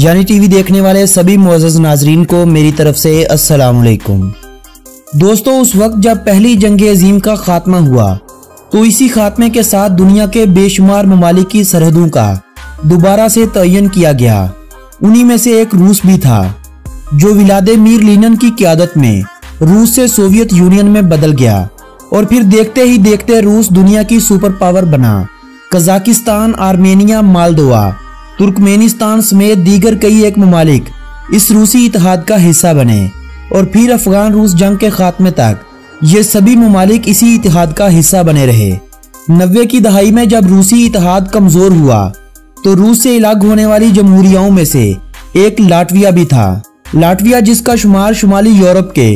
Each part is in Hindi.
जानी टीवी देखने वाले सभी मुअज़्ज़ज़ नाज़रीन को मेरी तरफ से अस्सलाम वालेकुम। दोस्तों, उस वक्त जब पहली जंग अज़ीम का खात्मा हुआ तो इसी खात्मे के साथ दुनिया के बेशुमार ममालिक की सरहदों का दोबारा से तयन किया गया। उन्हीं में से एक रूस भी था, जो व्लादिमीर लीनिन की क़यादत में रूस से सोवियत यूनियन में बदल गया और फिर देखते ही देखते रूस दुनिया की सुपर पावर बना। कजाकिस्तान, आर्मेनिया, मालदोवा, तुर्कमेनिस्तान समेत दीगर कई एक ममालिक इस रूसी इत्तेहाद का हिस्सा बने और फिर अफगान रूस जंग के खात्मे तक ये सभी ममालिक इसी इत्तेहाद का हिस्सा बने रहे। 90 की दहाई में जब रूसी इत्तेहाद कमजोर हुआ तो रूस से अलग होने वाली जमहूरियाओं में से एक लाटविया भी था। लाटविया, जिसका शुमार शुमाली यूरोप के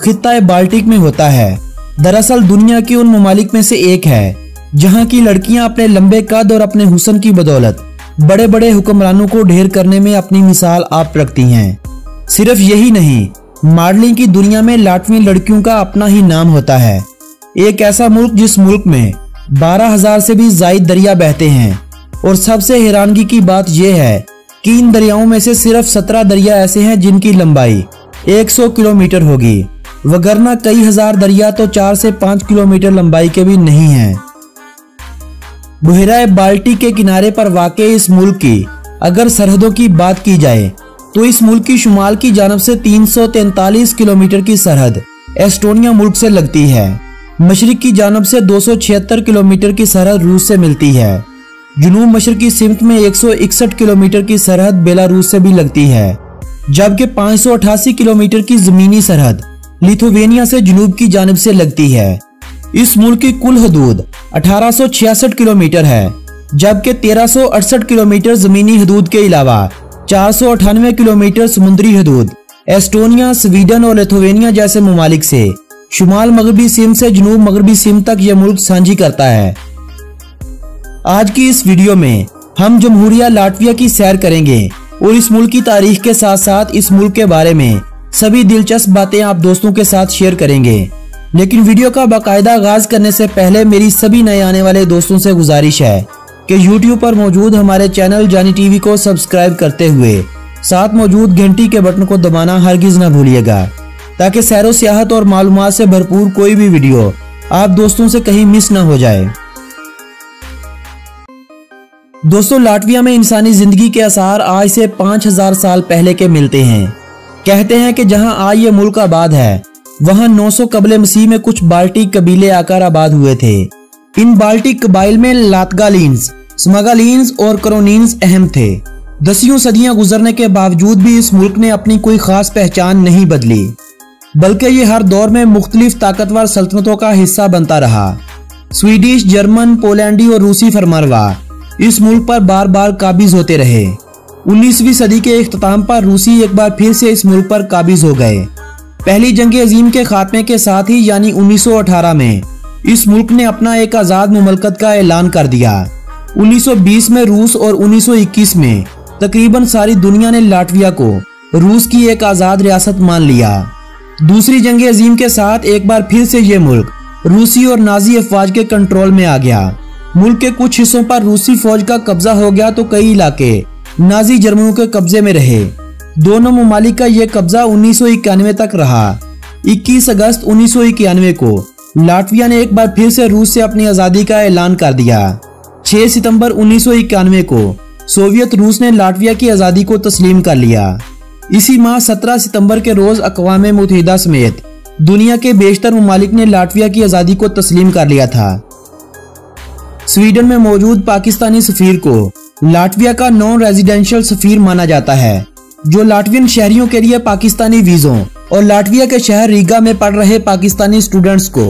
खित्ता बाल्टिक में होता है, दरअसल दुनिया के उन ममालिक में से एक है जहां की लड़कियां अपने लंबे कद और अपने हुस्न की बदौलत बड़े बड़े हुक्मरानों को ढेर करने में अपनी मिसाल आप रखती हैं। सिर्फ यही नहीं, मॉडलिंग की दुनिया में लाटवी लड़कियों का अपना ही नाम होता है। एक ऐसा मुल्क जिस मुल्क में 12,000 से भी ज्यादा दरिया बहते हैं और सबसे हैरानगी की बात यह है कि इन दरियाओं में से सिर्फ 17 दरिया ऐसे हैं जिनकी लंबाई 100 किलोमीटर होगी, वगरना कई हजार दरिया तो 4 से 5 किलोमीटर लंबाई के भी नहीं हैं। बहरा बाल्टिक के किनारे पर वाक़ इस मुल्क की अगर सरहदों की बात की जाए तो इस मुल्क की शुमाल की जानब से 343 किलोमीटर की सरहद एस्टोनिया मुल्क से लगती है। मशरिक की जानब से 276 किलोमीटर की सरहद रूस से मिलती है। जुनूब मशरकी सिमत में 161 किलोमीटर की सरहद बेलारूस से भी लगती है, जबकि 588 किलोमीटर की जमीनी सरहद लिथुवेनिया से जुनूब की जानब से लगती है। इस मुल्क की कुल हदूद 1866 किलोमीटर है, जबकि 1368 किलोमीटर जमीनी हदूद के अलावा 498 किलोमीटर समुद्री हदूद एस्टोनिया, स्वीडन और लिथुवेनिया जैसे ममालिक से शुमाल मगरबी सिम से जुनूब मगरबी सिम तक यह मुल्क साझी करता है। आज की इस वीडियो में हम जमहूरिया लाटविया की सैर करेंगे और इस मुल्क की तारीख के साथ साथ इस मुल्क के बारे में सभी दिलचस्प बातें आप दोस्तों के साथ शेयर करेंगे। लेकिन वीडियो का बाकायदा आगाज करने से पहले मेरी सभी नए आने वाले दोस्तों से गुजारिश है कि YouTube पर मौजूद हमारे चैनल जानी टीवी को सब्सक्राइब करते हुए साथ मौजूद घंटी के बटन को दबाना हरगिज न भूलिएगा, ताकि सैरो सियाहत और मालूमात से भरपूर कोई भी वीडियो आप दोस्तों से कहीं मिस न हो जाए। दोस्तों, लाटविया में इंसानी जिंदगी के आसार आज से 5000 साल पहले के मिलते हैं। कहते हैं कि जहां आज ये मुल्क आबाद है वहां 900 कबले मसीह में कुछ बाल्टिक कबीले आकर आबाद हुए थे। इन बाल्टिक कबाइल में लातगालिन्स, स्मगालिन्स और करोनिन्स अहम थे। 10 सदियां गुजरने के बावजूद भी इस मुल्क ने अपनी कोई खास पहचान नहीं बदली, बल्कि ये हर दौर में मुख्तलिफ ताकतवर सल्तनतों का हिस्सा बनता रहा। स्वीडिश, जर्मन, पोलैंडी और रूसी फरमानरवा इस मुल्क पर बार बार काबिज होते रहे। 19वीं सदी के इख्तिताम पर रूसी एक बार फिर से इस मुल्क पर काबिज हो गए। पहली जंग अजीम के खात्मे के साथ ही यानी 1918 में इस मुल्क ने अपना एक आज़ाद मुमलकत का ऐलान कर दिया। 1920 में रूस और 1921 में तकरीबन सारी दुनिया ने लाटविया को रूस की एक आज़ाद रियासत मान लिया। दूसरी जंग अजीम के साथ एक बार फिर से ये मुल्क रूसी और नाजी अफवाज के कंट्रोल में आ गया। मुल्क के कुछ हिस्सों पर रूसी फौज का कब्जा हो गया तो कई इलाके नाजी जर्मनों के कब्जे में रहे। दोनों ममालिक का यह कब्जा 1991 तक रहा। 21 अगस्त 1991 को लाटविया ने एक बार फिर से रूस से अपनी आज़ादी का ऐलान कर दिया। 6 सितंबर 1991 को सोवियत रूस ने लाटविया की आज़ादी को तस्लीम कर लिया। इसी माह 17 सितंबर के रोज अक़वाम मुत्तहिदा समेत दुनिया के बेशतर ममालिक ने लाटविया की आज़ादी को तस्लीम कर लिया था। स्वीडन में मौजूद पाकिस्तानी सफीर को लाटविया का नॉन रेजिडेंशियल सफीर माना जाता है, जो लाटवियन शहरियों के लिए पाकिस्तानी वीजों और लाटविया के शहर रीगा में पढ़ रहे पाकिस्तानी स्टूडेंट्स को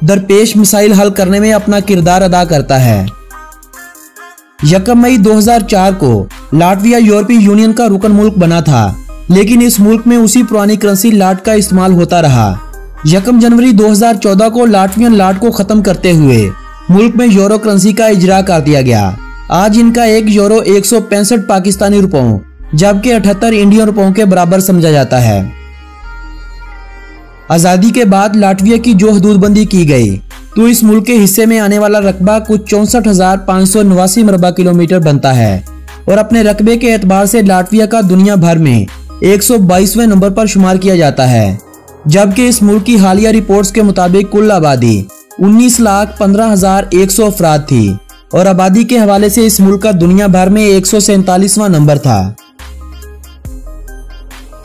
दरपेश मसाइल हल करने में अपना किरदार अदा करता है। 1 मई 2004 को लाटविया यूरोपीय यूनियन का रुकन मुल्क बना था, लेकिन इस मुल्क में उसी पुरानी करेंसी लाट का इस्तेमाल होता रहा। 1 जनवरी 2014 को लाटवियन लाट को खत्म करते हुए मुल्क में यूरो करेंसी का इजरा कर दिया गया। आज इनका 1 यूरो 165 पाकिस्तानी रुपयों जबकि 78 इंडियन रुपयों के बराबर समझा जाता है। आजादी के बाद लाटविया की जो हदूदबंदी की गई तो इस मुल्क के हिस्से में आने वाला रकबा कुछ 64,589 मरबा किलोमीटर बनता है। और अपने रकबे के एतबार से लाटविया का दुनिया भर में 122वें नंबर पर शुमार किया जाता है, जबकि इस मुल्क की हालिया रिपोर्ट्स के मुताबिक कुल आबादी 19,15,100 अफराद थी और आबादी के हवाले से इस मुल्क का दुनिया भर में 147वां नंबर था।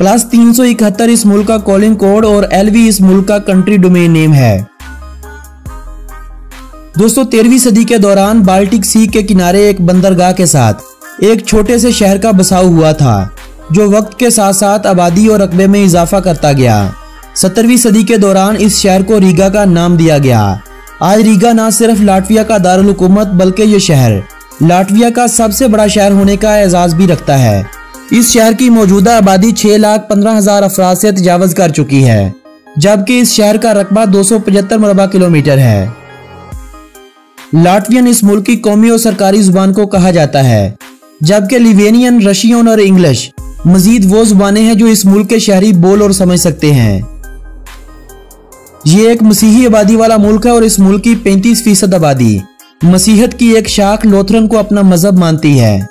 +371 इस मुल्क का कॉलिंग कोड और LV इस मुल्क का कंट्री डोमेन नेम है। दोस्तों 13वीं सदी के दौरान बाल्टिक सी के किनारे एक बंदरगाह के साथ एक छोटे से शहर का बसाव हुआ था, जो वक्त के साथ साथ आबादी और रकबे में इजाफा करता गया। 17वीं सदी के दौरान इस शहर को रीगा का नाम दिया गया। आज रीगा न सिर्फ लाटविया का दारुल हुकूमत बल्कि ये शहर लाटविया का सबसे बड़ा शहर होने का एजाज भी रखता है। इस शहर की मौजूदा आबादी 6,15,000 अफराद से तजावज कर चुकी है, जबकि इस शहर का रकबा 275 मरबा किलोमीटर है। लाटवियन इस मुल्क की कौमी और सरकारी जुबान को कहा जाता है, जबकि लिवेनियन, रशियन और इंग्लिश मजीद वो जुबानें हैं जो इस मुल्क के शहरी बोल और समझ सकते हैं। ये एक मसीही आबादी वाला मुल्क है और इस मुल्क की 35% आबादी मसीहत की एक शाख लोथरन को अपना मजहब मानती है।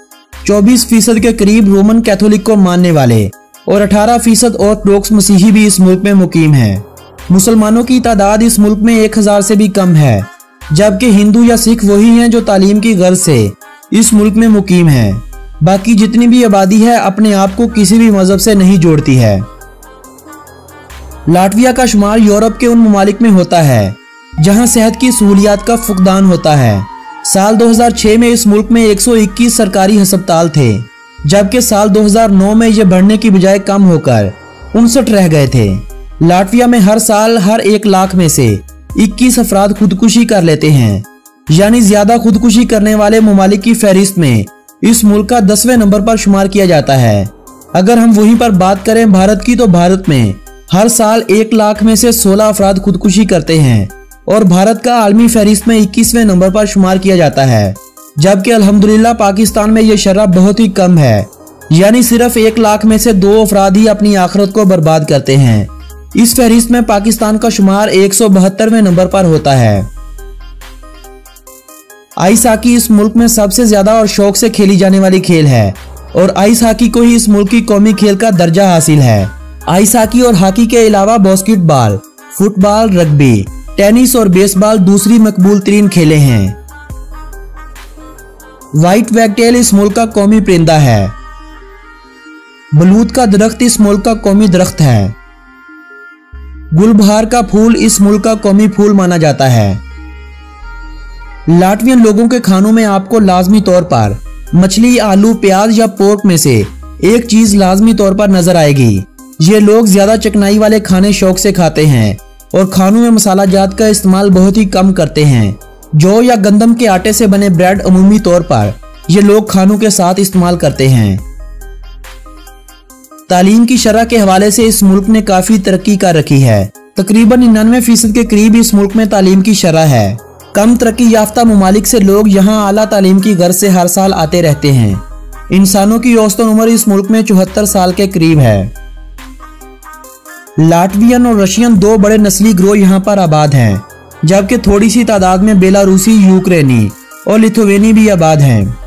24% के करीब रोमन कैथोलिक को मानने वाले और 18% ऑर्थोडॉक्स मसीही भी इस मुल्क में मुकीम हैं। मुसलमानों की तादाद इस मुल्क में 1000 से भी कम है, जबकि हिंदू या सिख वही हैं जो तालीम की गर्ज से इस मुल्क में मुकीम हैं। बाकी जितनी भी आबादी है अपने आप को किसी भी मजहब से नहीं जोड़ती है। लाटविया का शुमार यूरोप के उन ममालिक में होता है जहां सेहत की सहूलियात का फुकदान होता है। साल 2006 में इस मुल्क में 121 सरकारी अस्पताल थे, जबकि साल 2009 में ये बढ़ने की बजाय कम होकर 59 रह गए थे। लाटविया में हर साल हर 1 लाख में से 21 अफराद खुदकुशी कर लेते हैं, यानी ज्यादा खुदकुशी करने वाले ममालिक की फहरिस्त में इस मुल्क का 10वें नंबर पर शुमार किया जाता है। अगर हम वहीं पर बात करें भारत की, तो भारत में हर साल 1 लाख में से 16 अफराद खुदकुशी करते हैं और भारत का आलमी फहरिस्त में 21वें नंबर पर शुमार किया जाता है, जबकि अल्हम्दुलिल्लाह पाकिस्तान में यह शरह बहुत ही कम है, यानी सिर्फ 1 लाख में से 2 अफराद ही अपनी आखिरत को बर्बाद करते हैं। इस फहरिस्त में पाकिस्तान का शुमार 172वें नंबर पर होता है। आइस हॉकी इस मुल्क में सबसे ज्यादा और शौक से खेली जाने वाली खेल है और आइस हॉकी को ही इस मुल्क की कौमी खेल का दर्जा हासिल है। आइस हॉकी और हॉकी के अलावा बास्केटबॉल, फुटबॉल, रग्बी, टेनिस और बेसबॉल दूसरी मकबूल तरीन खेलें हैं। व्हाइट वैगटेल इस मुल्क का कौमी परिंदा है। बलूत का दरख्त इस मुल्क का कौमी दरख्त है। गुलबहार का फूल इस मुल्क का कौमी फूल माना जाता है। लाटवियन लोगों के खानों में आपको लाजमी तौर पर मछली, आलू, प्याज या पोर्क में से एक चीज लाजमी तौर पर नजर आएगी। ये लोग ज्यादा चिकनाई वाले खाने शौक से खाते हैं और खानों में मसाला जात का इस्तेमाल बहुत ही कम करते हैं। जौ या गंदम के आटे से बने ब्रेड अमूमी तौर पर ये लोग खानों के साथ इस्तेमाल करते हैं। तालीम की शरह के हवाले से इस मुल्क ने काफी तरक्की कर रखी है। तकरीबन 99% के करीब इस मुल्क में तालीम की शरह है। कम तरक्की याफ्ता ममालिक से लोग यहाँ आला तालीम की गर्ज से हर साल आते रहते हैं। इंसानों की औसतन उम्र इस मुल्क में 74 साल के करीब है। लाटवियन और रशियन 2 बड़े नस्ली ग्रोह यहाँ पर आबाद हैं, जबकि थोड़ी सी तादाद में बेलारूसी, यूक्रेनी और लिथुवेनी भी आबाद हैं।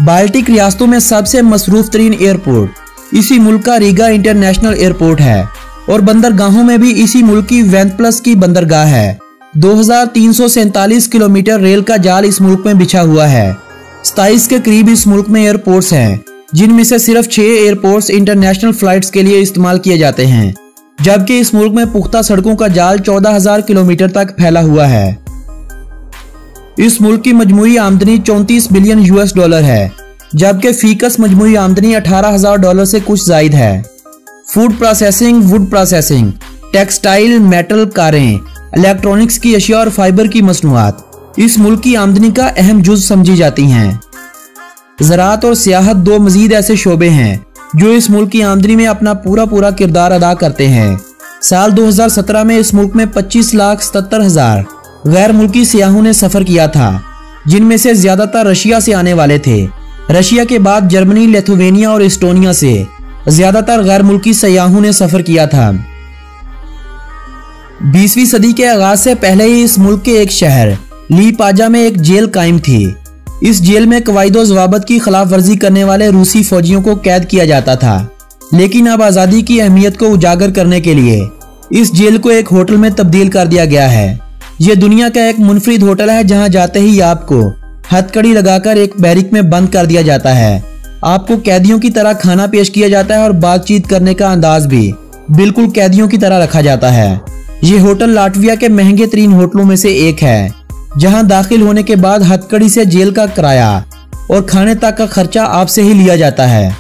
बाल्टिक रियासतों में सबसे मसरूफ तरीन एयरपोर्ट इसी मुल्क का रीगा इंटरनेशनल एयरपोर्ट है और बंदरगाहों में भी इसी मुल्क की वेंतप्लस की बंदरगाह है। 2347 किलोमीटर रेल का जाल इस मुल्क में बिछा हुआ है। 27 के करीब इस मुल्क में एयरपोर्ट्स हैं, जिनमें से सिर्फ 6 एयरपोर्ट्स इंटरनेशनल फ्लाइट्स के लिए इस्तेमाल किए जाते हैं, जबकि इस मुल्क में पुख्ता सड़कों का जाल 14,000 किलोमीटर तक फैला हुआ है। इस मुल्क की मजमूई आमदनी 34 बिलियन US है, जबकि फीकस मजमूई आमदनी $18,000 से कुछ जायद है। Food processing, would processing, textile, metal, कारें, इलेक्ट्रॉनिक्स की अशिया और फाइबर की मसनूआत इस मुल्क की आमदनी का अहम जुज समझी जाती हैं। ज़राअत और सियाहत 2 मजीद ऐसे शोबे हैं जो इस मुल्क की आमदनी में अपना पूरा किरदार अदा करते हैं। साल 2017 में इस मुल्क में 25,77,000 गैर मुल्की सियाहों ने सफर किया था, जिनमें से ज्यादातर रशिया से आने वाले थे। रशिया के बाद जर्मनी, लिथुवेनिया और एस्टोनिया से ज्यादातर गैर मुल्की सयाहों ने सफर किया था। 20वीं सदी के आगाज से पहले ही इस मुल्क के एक शहर लीपाजा में एक जेल कायम थी। इस जेल में कवायदो ज़वाबत की खिलाफ वर्जी करने वाले रूसी फौजियों को कैद किया जाता था। लेकिन अब आज़ादी की अहमियत को उजागर करने के लिए इस जेल को एक होटल में तब्दील कर दिया गया है। ये दुनिया का एक मुनफरिद होटल है जहां जाते ही आपको हथकड़ी लगाकर एक बैरिक में बंद कर दिया जाता है। आपको कैदियों की तरह खाना पेश किया जाता है और बातचीत करने का अंदाज भी बिल्कुल कैदियों की तरह रखा जाता है। ये होटल लाटविया के महंगे तरीन होटलों में से एक है, जहां दाखिल होने के बाद हथकड़ी से जेल का किराया और खाने तक का खर्चा आपसे ही लिया जाता है।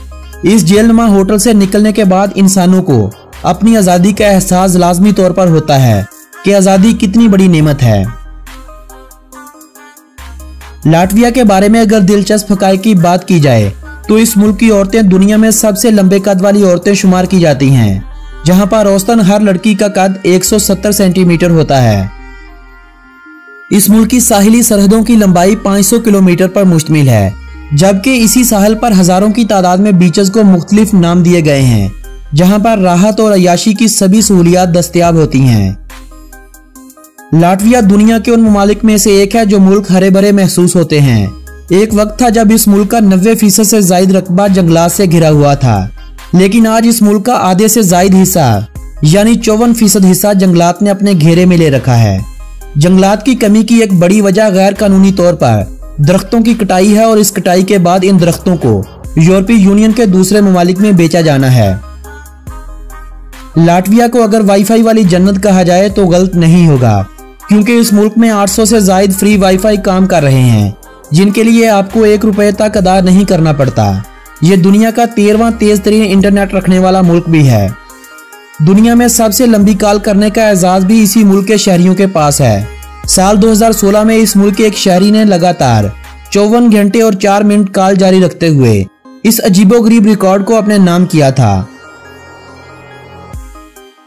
इस जेलनुमा होटल से निकलने के बाद इंसानों को अपनी आज़ादी का एहसास लाजमी तौर पर होता है कि आज़ादी कितनी बड़ी नेमत है। लाटविया के बारे में अगर दिलचस्प हक़ाइक़ की बात की जाए तो इस मुल्क की औरतें दुनिया में सबसे लंबे कद वाली औरतें शुमार की जाती हैं, जहां पर औसतन हर लड़की का कद 170 सेंटीमीटर होता है। इस मुल्क की साहिली सरहदों की लंबाई 500 किलोमीटर पर मुश्तमिल है, जबकि इसी साहल पर हजारों की तादाद में बीचेस को मुख्तलिफ नाम दिए गए हैं, जहां पर राहत और अय्याशी की सभी सहूलियात दस्तयाब होती हैं। लाटविया दुनिया के उन ममालिक में से एक है जो मुल्क हरे भरे महसूस होते हैं। एक वक्त था जब इस मुल्क का 90% से जायद रकबा जंगलात से घिरा हुआ था, लेकिन आज इस मुल्क का आधे से जायद हिस्सा यानी 54% हिस्सा जंगलात ने अपने घेरे में ले रखा है। जंगलात की कमी की एक बड़ी वजह गैर कानूनी तौर पर दरख्तों की कटाई है और इस कटाई के बाद इन दरख्तों को यूरोपीय यूनियन के दूसरे ममालिक में बेचा जाना है। लाटविया को अगर वाईफाई वाली जन्नत कहा जाए तो गलत नहीं होगा, क्योंकि इस मुल्क में 800 से जायद फ्री वाईफाई काम कर रहे हैं, जिनके लिए आपको 1 रुपये तक अदा नहीं करना पड़ता। ये दुनिया का 13वां तेज तरीन इंटरनेट रखने वाला मुल्क भी है। दुनिया में सबसे लंबी कॉल करने का एजाज भी इसी मुल्क के शहरियों के पास है। साल 2016 में इस मुल्क के एक शहरी ने लगातार 54 घंटे और 4 मिनट कॉल जारी रखते हुए इस अजीबोगरीब रिकॉर्ड को अपने नाम किया था।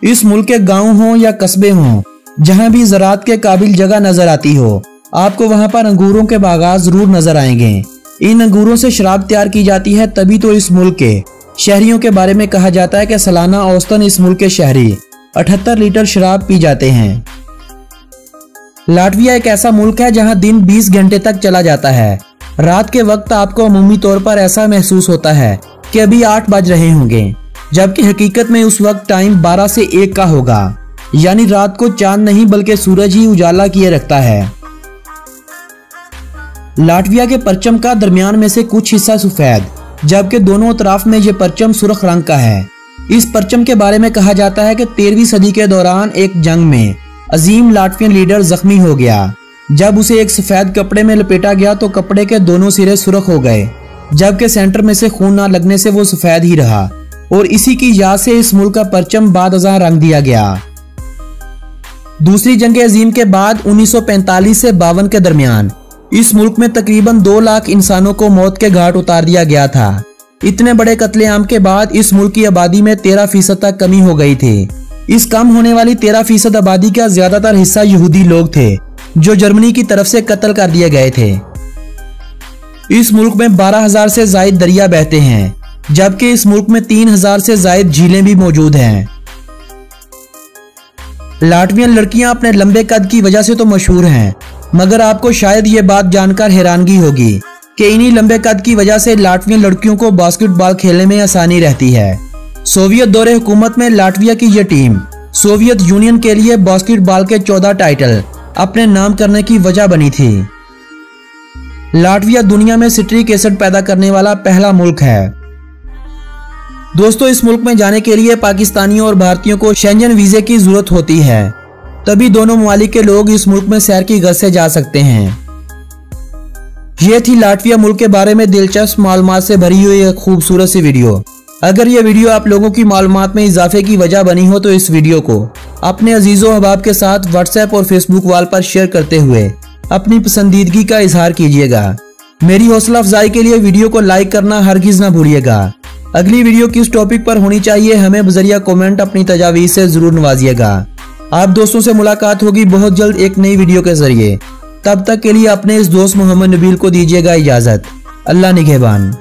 इस मुल्क के गांव हों या कस्बे हों, जहां भी ज़राअत के काबिल जगह नजर आती हो, आपको वहां पर अंगूरों के बागात जरूर नजर आएंगे। इन अंगूरों से शराब तैयार की जाती है, तभी तो इस मुल्क के शहरियों के बारे में कहा जाता है कि सालाना औसतन इस मुल्क के शहरी 78 लीटर शराब पी जाते हैं। लाटविया एक ऐसा मुल्क है जहां दिन 20 घंटे तक चला जाता है। रात के वक्त आपको अमूमी तौर पर ऐसा महसूस होता है कि अभी 8 बज रहे होंगे, जबकि हकीकत में उस वक्त टाइम 12 से 1 का होगा, यानी रात को चांद नहीं बल्कि सूरज ही उजाला किए रखता है। लाटविया के परचम का दरमियान में से कुछ हिस्सा सफेद, जबकि दोनों तरफ में ये परचम सुर्ख रंग का है। इस परचम के बारे में कहा जाता है कि 13वीं सदी के दौरान एक जंग में अजीम लाटवियन लीडर जख्मी हो गया। जब उसे एक सफेद कपड़े में लपेटा गया तो कपड़े के दोनों सिरे सुर्ख हो गए, जबकि सेंटर में से खून न लगने से वो सफेद ही रहा, और इसी की याद से इस मुल्क का परचम बादअज़ां रंग दिया गया। दूसरी जंग अजीम के बाद 1945 से 52 के दरमियान इस मुल्क में तकरीबन 2 लाख इंसानों को मौत के घाट उतार दिया गया था। इतने बड़े कत्लेआम के बाद इस मुल्क की आबादी में 13% तक कमी हो गई थी। इस कम होने वाली 13% आबादी का ज्यादातर हिस्सा यहूदी लोग थे, जो जर्मनी की तरफ से कत्ल कर दिए गए थे। इस मुल्क में 12,000 से जायद दरिया बहते हैं, जबकि इस मुल्क में 3,000 से जायद झीलें भी मौजूद हैं। लाटवियन लड़कियां अपने लंबे कद की वजह से तो मशहूर हैं, मगर आपको शायद ये बात जानकर हैरानगी होगी कि इन्हीं लंबे कद की वजह से लाटवियन लड़कियों को बास्केटबॉल खेलने में आसानी रहती है। सोवियत दौरे हुकूमत में लाटविया की यह टीम सोवियत यूनियन के लिए बास्केटबॉल के 14 टाइटल अपने नाम करने की वजह बनी थी। लाटविया दुनिया में सिट्रिक एसिड पैदा करने वाला पहला मुल्क है। दोस्तों, इस मुल्क में जाने के लिए पाकिस्तानियों और भारतीयों को शेंजन वीजे की जरूरत होती है, तभी दोनों ममालिक के लोग इस मुल्क में सैर की गज़ से जा सकते हैं। ये थी लाटविया मुल्क के बारे में दिलचस्प मालूमात से भरी हुई एक खूबसूरत सी वीडियो। अगर ये वीडियो आप लोगों की मालूमात में इजाफे की वजह बनी हो तो इस वीडियो को अपने अजीजों अहबाब के साथ व्हाट्सएप और फेसबुक वाल पर शेयर करते हुए अपनी पसंदीदगी का इजहार कीजिएगा। मेरी हौसला अफजाई के लिए वीडियो को लाइक करना हरगिज ना भूलिएगा। अगली वीडियो किस टॉपिक पर होनी चाहिए हमें बजरिया कमेंट अपनी तजावीज़ से जरूर नवाजिएगा। आप दोस्तों से मुलाकात होगी बहुत जल्द एक नई वीडियो के जरिए। तब तक के लिए अपने इस दोस्त मोहम्मद नबील को दीजिएगा इजाजत। अल्लाह निगहबान।